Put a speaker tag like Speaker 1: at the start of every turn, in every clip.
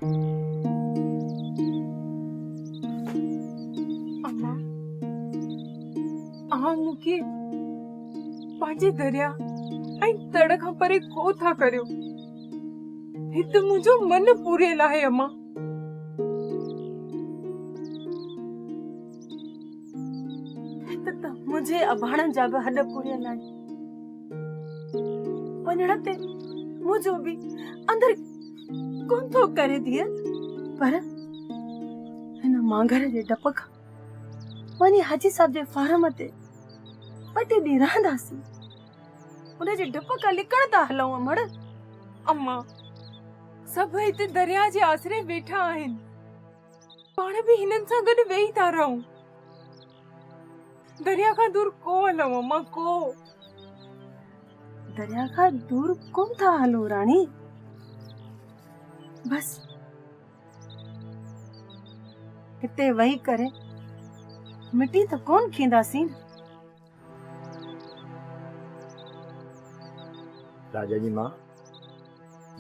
Speaker 1: अम्मा आ मूंखे पंहिंजे दरिया ऐं तड़ खां परे को था करियो। हिते मुंहिंजो मन पूरियल आहे अम्मा।
Speaker 2: हिते त मुंहिंजे अभाणनि जा बि हॾ पूरियल आहिनि। वञण ते मुंहिंजो बि अंदर कोन थो करे धीअ, पर हिन मांगर जे डप खां वञी हाजी साहब जे फार्म ते ॿ टे ॾींहं रहंदासीं। उनजे डप खां लिकण था हलऊं अमड़।
Speaker 1: अम्मा सभु हिते दरिया जे आसरे वेठा आहिनि, पाण बि हिननि सां गॾु वेही था रहूं। दरिया खां दूर को हलऊं अम्मा, को
Speaker 2: दरिया खां दूर कोन था हलो राणी। बस हिते वही करे मिटी त कोन खींदासीं।
Speaker 3: राजा जी मां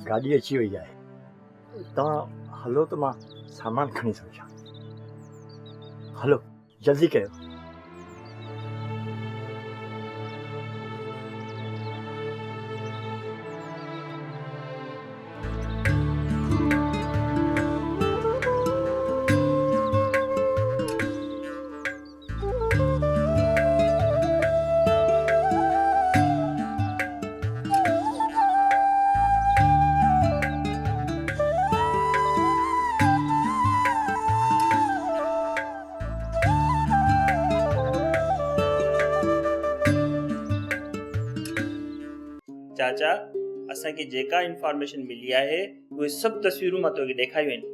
Speaker 3: गाड़ी अची वई आहे, तव्हां हलो त मां सामान खणी सघां। हलो जल्दी कयो।
Speaker 4: चाचा असांखे जेका इंफॉर्मेशन मिली आहे उहे सभु तस्वीरूं मां तोखे ॾेखारियूं आहिनि।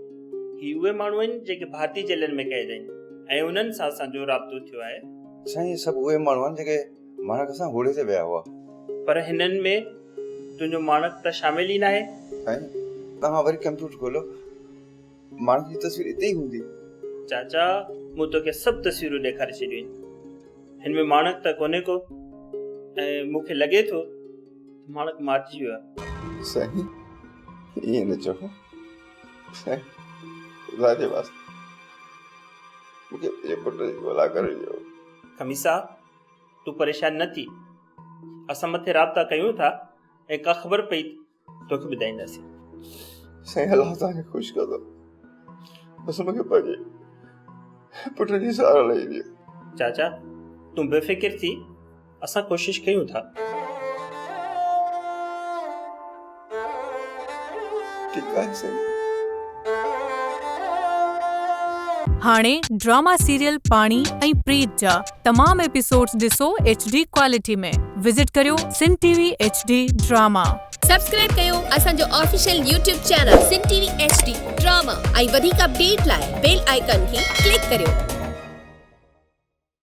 Speaker 4: ही उहे माण्हू आहिनि जेके भारतीय जेलनि में क़ैद आहिनि ऐं उन्हनि सां असांजो राब्तो थियो आहे।
Speaker 5: साईं सभु उहे माण्हू आहिनि जेके माणक सां घोड़े ते विया हुआ।
Speaker 4: पर हिननि में तुंहिंजो माणक त शामिल ई न आहे।
Speaker 5: साईं तव्हां वरी कंप्यूटर खोलो, माणक जी तस्वीर हिते ई हूंदी।
Speaker 4: चाचा मूं तोखे सभु तस्वीरूं ॾेखारे छॾियूं आहिनि, हिन में माणक त कोन्हे को ऐं मूंखे लॻे थो माणक मारिजी वियो आहे।
Speaker 5: साईं ईअं न चओ साईं, ख़ुदा जे वास्ते मूंखे पंहिंजे पुट जी ॻोल्हा करे ॾियो।
Speaker 4: खमीसा तूं परेशान न थी, असां मथे राब्ता कयूं था ऐं का ख़बर पई तोखे ॿुधाईंदासीं।
Speaker 5: साईं अलाह तव्हांखे ख़ुशि कंदो, बसि मूंखे पंहिंजे पुट जी सहारा ॾेई ॾियो।
Speaker 4: चाचा तूं बेफ़िक्र थी, असां कोशिशि कयूं था।
Speaker 5: ठीकु आहे साईं।
Speaker 6: हाणे ड्रामा सीरियल पाणी ऐं प्रीत जा तमाम एपिसोड्स ॾिसो HD क्वालिटी में। विजिट करियो सिन TV HD ड्रामा।
Speaker 7: सब्सक्राइब कयो असांजो ऑफिशियल YouTube चैनल सिन TV HD ड्रामा ऐं वधीक अपडेट लाइ बेल आइकन खे क्लिक करियो।